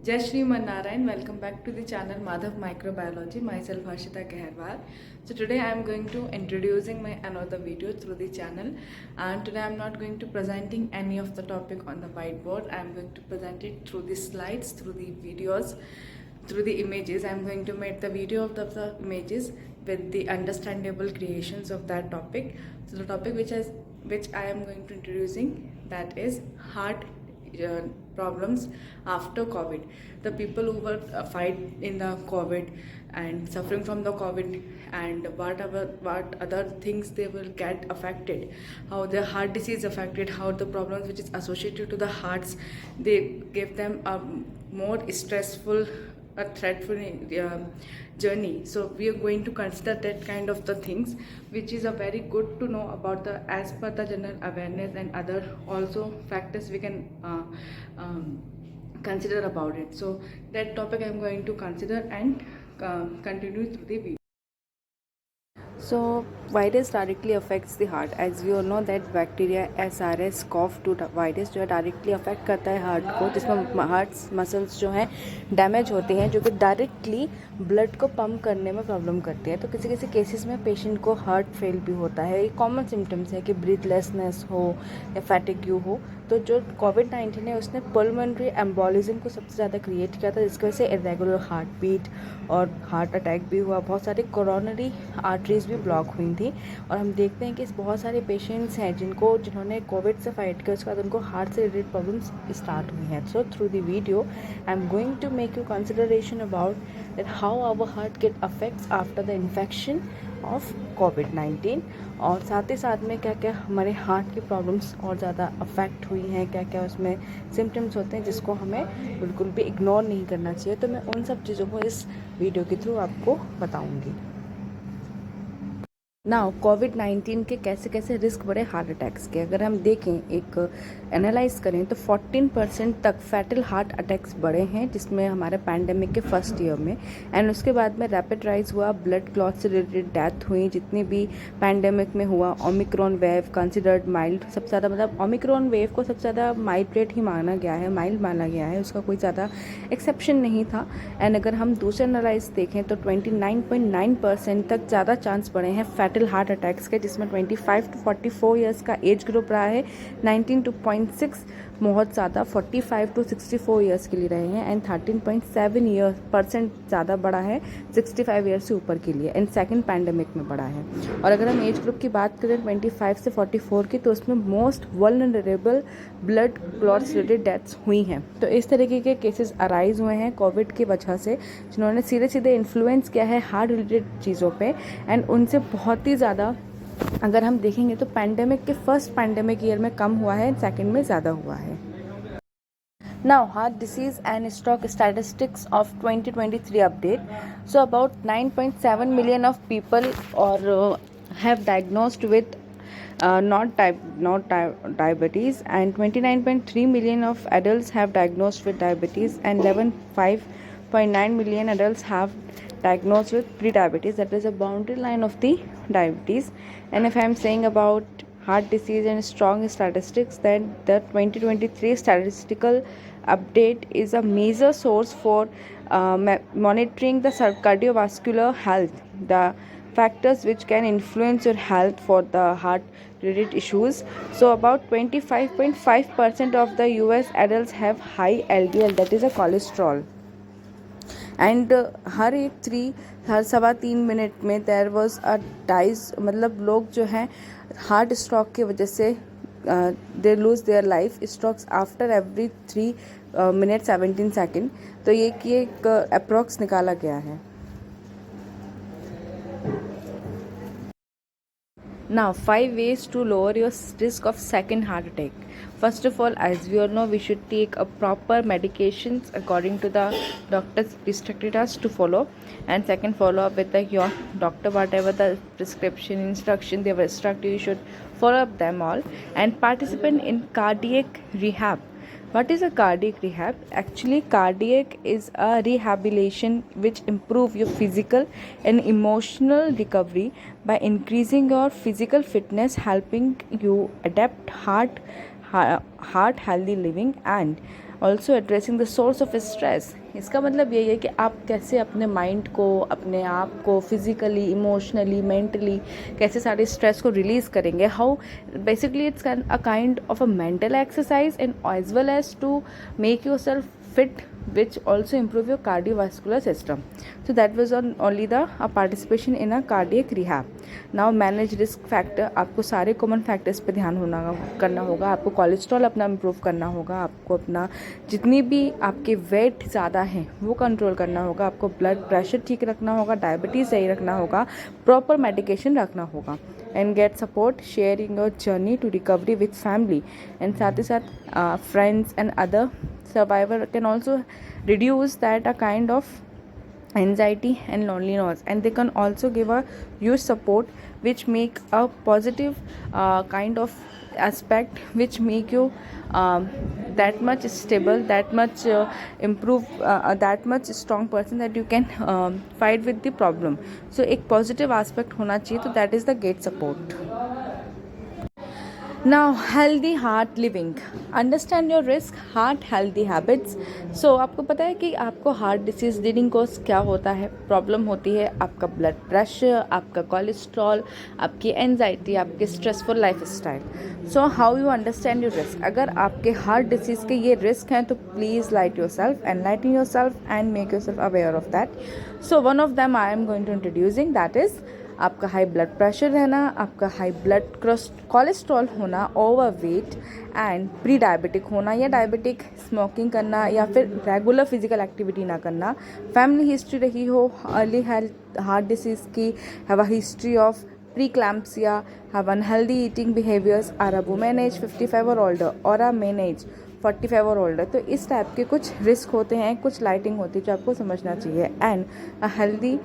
Jai Shri Narayan. Welcome back to the channel Madhav Microbiology. Myself Harshita Keharwal. So today I am going to introducing my another video through the channel, and today I am not going to presenting any of the topic on the whiteboard. I am going to present it through the slides, through the videos, through the images. I am going to make the video of the images with the understandable creations of that topic. So the topic which I am going to introducing, that is heart problems after COVID. The people who were fight in the COVID and suffering from the COVID, and what other things they will get affected, how their heart disease affected, how the problems which is associated to the hearts, they give them a more stressful, a threatful journey. So we are going to consider that kind of the things, which is a very good to know about the as per the general awareness and other also factors we can consider about it. So that topic I am going to consider and continue through the video. So virus directly affects the heart. As we all know that bacteria SRS CoV-2 virus जो है directly affect करता है heart को, जिसमें heart muscles जो हैं damage होते हैं, जो कि डायरेक्टली ब्लड को पंप करने में प्रॉब्लम करती है. तो किसी किसी केसेस में पेशेंट को हार्ट फेल भी होता है. ये कॉमन सिम्टम्स है कि ब्रीथलेसनेस हो या फैटिग्यू हो. तो जो कोविड-19 है उसने पल्मोनरी एम्बोलिज्म को सबसे ज़्यादा क्रिएट किया था, जिसकी वजह से इरेगुलर हार्ट बीट और हार्ट अटैक भी हुआ. बहुत सारी कोरोनरी आर्टरीज भी ब्लॉक हुई थी. और हम देखते हैं कि बहुत सारे पेशेंट्स हैं जिन्होंने कोविड से फाइट किया, उसके बाद उनको हार्ट से रिलेटेड प्रॉब्लम्स स्टार्ट हुई हैं. So through the video I am going to make you consideration about that how our heart get affects after the infection of कोविड-19, और साथ ही साथ में क्या क्या हमारे हार्ट की प्रॉब्लम्स और ज़्यादा अफेक्ट हुई हैं, क्या क्या उसमें सिम्टम्स होते हैं जिसको हमें बिल्कुल भी इग्नोर नहीं करना चाहिए. तो मैं उन सब चीज़ों को इस वीडियो के थ्रू आपको बताऊंगी. नाउ कोविड-19 के कैसे कैसे रिस्क बढ़े हार्ट अटैक्स के. अगर हम देखें, एक एनालाइज करें, तो 14% तक फैटल हार्ट अटैक्स बढ़े हैं, जिसमें हमारे पैंडेमिक के फर्स्ट ईयर में. एंड उसके बाद में रैपिड राइज हुआ, ब्लड क्लॉट से रिलेटेड डेथ हुई. जितनी भी पैंडेमिक में हुआ, ओमिक्रॉन वेव कंसिडर्ड माइल्ड, सबसे ज़्यादा मतलब ओमिक्रॉन वेव को सबसे ज़्यादा माइल्ड रेट ही माना गया है, माइल्ड माना गया है, उसका कोई ज़्यादा एक्सेप्शन नहीं था. एंड अगर हम दूसरे एनालाइज देखें तो 29.9% तक ज़्यादा चांस बढ़े हैं फैटल हार्ट अटैक्स के, जिसमें 25 to 44 ईयर्स का एज ग्रुप रहा है. 19.6 बहुत ज़्यादा 45 to 64 ईयर्स के लिए रहे हैं. एंड 13.7% ज़्यादा बढ़ा है 65 ईयर्स से ऊपर के लिए. एंड सेकंड पैंडेमिक में बढ़ा है. और अगर हम एज ग्रुप की बात करें 25 से 44 की, तो उसमें most vulnerable blood clots related deaths हुई हैं. तो इस तरीके के केसेस अराइज हुए हैं कोविड की वजह से, जिन्होंने सीधे सीधे इन्फ्लुएंस किया है हार्ट रिलेटेड चीज़ों पे. एंड उनसे बहुत ही ज़्यादा अगर हम देखेंगे तो पैंडेमिक के फर्स्ट पैंडेमिक ईयर में कम हुआ है, सेकंड में ज़्यादा हुआ है. Now, heart disease and stroke statistics of 2023 update. So, about 9.7 million of people have diagnosed with not diabetes, and 29.3 million of adults have diagnosed with diabetes, and 11.5 million adults have diagnosed with pre-diabetes. That is a boundary line of the diabetes. And if I am saying about heart disease and strong statistics, then the 2023 statistical update is a major source for monitoring the cardiovascular health, the factors which can influence your health for the heart related issues. So about 25.5% of the US adults have high LDL, that is a cholesterol. And हर सवा तीन minute में there was a dies, मतलब लोग जो हैं heart stroke की वजह से they lose their life. Strokes after every 3 minutes 17 second. तो ये कि एक अप्रॉक्स निकाला गया है. Now, 5 ways to lower your risk of second heart attack. First of all, as we all know, we should take a proper medications according to the doctor's instructed us to follow. And second, follow up with your doctor, whatever the prescription instruction they were instructed, you should follow up them all. And participate in cardiac rehab. What is a cardiac rehab? Actually, cardiac is a rehabilitation which improve your physical and emotional recovery by increasing your physical fitness, helping you adapt heart healthy living and also addressing the source of stress. इसका मतलब यही है कि आप कैसे अपने mind को, अपने आप को फिजिकली, इमोशनली, मेंटली कैसे सारे स्ट्रेस को रिलीज़ करेंगे। How basically it's a kind of a mental exercise and as well as to make yourself fit, which also improve your cardiovascular system. So that was only the participation in a cardiac rehab. Now manage risk factor. आपको सारे common factors पे ध्यान करना होगा। आपको cholesterol अपना improve करना होगा, आपको अपना जितनी भी आपके वेट ज़्यादा है वो कंट्रोल करना होगा, आपको ब्लड प्रेशर ठीक रखना होगा, डायबिटीज़ सही रखना होगा, प्रॉपर मेडिकेशन रखना होगा and get support sharing your journey to recovery with family and साथ ही साथ friends and other survivor can also reduce that a kind of anxiety and loneliness, and they can also give a huge support which make a positive kind of aspect which make you that much stable, that much improve, that much strong person that you can fight with the problem. So एक positive aspect होना चाहिए, तो that is the gate support. Now, healthy heart living. Understand your risk, heart healthy habits. So आपको पता है कि आपको heart disease leading cause क्या होता है, प्रॉब्लम होती है आपका ब्लड प्रेशर, आपका कोलेस्ट्रॉल, आपकी एंजाइटी, आपके stressful lifestyle. So how you understand your risk. अगर आपके हार्ट डिसीज़ के ये रिस्क हैं तो please light yourself, enlighten yourself and make yourself aware of that. So one of them I am going to introducing, that is आपका high blood pressure रहना, आपका high blood cholesterol होना, overweight and prediabetic होना या diabetic, smoking करना या फिर regular physical activity ना करना, फैमिली हिस्ट्री रही हो अर्ली हार्ट डिसीज़ की, have a history of preeclampsia, have unhealthy eating behaviours, are a women age 55 और ओल्डर और अ मेन एज 45 और ओल्डर। तो इस टाइप के कुछ रिस्क होते हैं, कुछ लाइटिंग होती है जो आपको समझना चाहिए। And a healthy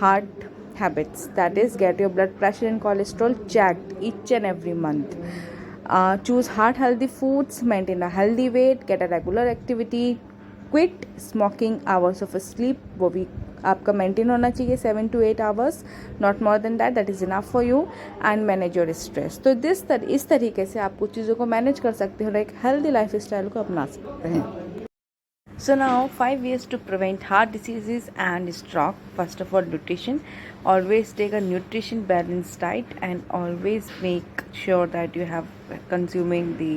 heart habits, that is get your blood pressure and cholesterol checked each and every month. Choose heart healthy foods, maintain a healthy weight, get a regular activity, quit smoking, hours of sleep वो भी आपका maintain होना चाहिए 7 to 8 hours, not more than that, that is enough for you, and manage your stress. तो इस तरीके से आप कुछ चीज़ों को मैनेज कर सकते हो और एक हेल्दी लाइफ स्टाइल को अपना सकते हैं। So now 5 ways to prevent heart diseases and stroke. First of all, nutrition. Always take a nutrition balanced diet and always make sure that you have consuming the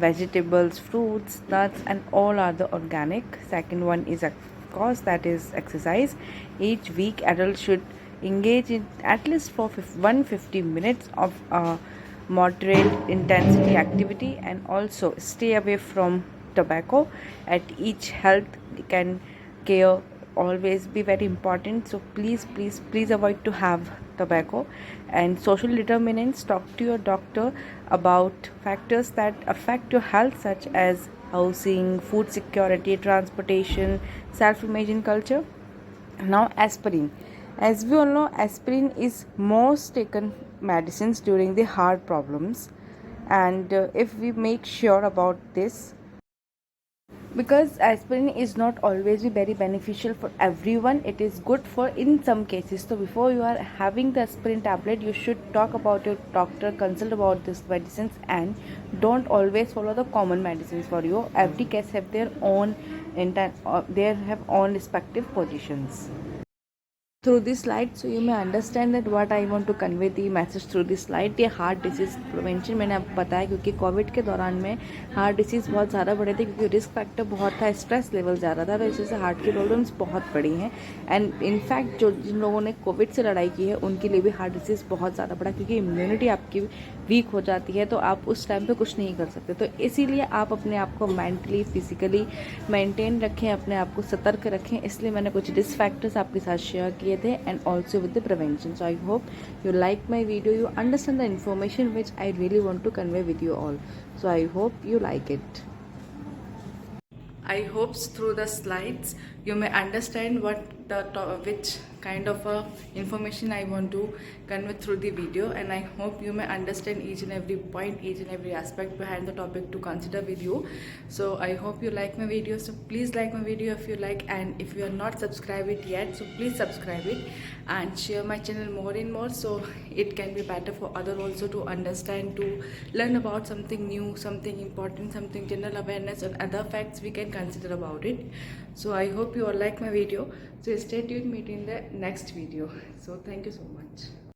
vegetables, fruits, nuts and all are the organic. Second one is of course that is exercise. Each week adults should engage in at least for 150 minutes of moderate intensity activity and also stay away from tobacco. At each health can care always be very important, so please avoid to have tobacco. And social determinants, talk to your doctor about factors that affect your health such as housing, food security, transportation, self-image and culture. Now aspirin, as we all know, aspirin is most taken medicines during the heart problems, and if we make sure about this, because aspirin is not always be very beneficial for everyone, it is good for in some cases. So before you are having the aspirin tablet, you should talk about your doctor, consult about these medicines and don't always follow the common medicines for you. Every case have their own they have own respective positions. Through this slide, so you may understand that what I want to convey the message through this slide. ये heart disease prevention मैंने आपको बताया क्योंकि Covid के दौरान में heart disease बहुत ज़्यादा बढ़े थे क्योंकि रिस्क फैक्टर बहुत था, स्ट्रेस लेवल ज़्यादा था, तो इस वजह से हार्ट की प्रॉब्लम्स बहुत बड़ी हैं। एंड इनफैक्ट जिन लोगों ने कोविड से लड़ाई की है उनके लिए भी हार्ट डिसीज़ बहुत ज़्यादा बढ़ा क्योंकि इम्यूनिटी आपकी वीक हो जाती है, तो आप उस टाइम पे कुछ नहीं कर सकते। तो इसीलिए आप अपने आप को मेंटली, फिजिकली मेंटेन रखें, अपने आप को सतर्क रखें। इसलिए मैंने कुछ रिस्क फैक्टर्स आपके साथ शेयर किए थे and also with the prevention. So I hope you like my video, you understand the information which I really want to convey with you all. So I hope you like it. I hope through the slides you may understand which kind of information I want to convey through the video, and I hope you may understand each and every point, each and every aspect behind the topic to consider with you. So I hope you like my video, so please like my video if you like, and if you are not subscribed it yet, so please subscribe it and share my channel more and more, so it can be better for other also to understand, to learn about something new, something important, something general awareness and other facts we can consider about it. So I hope you all like my video, so stay tuned, meet in the next video. So thank you so much.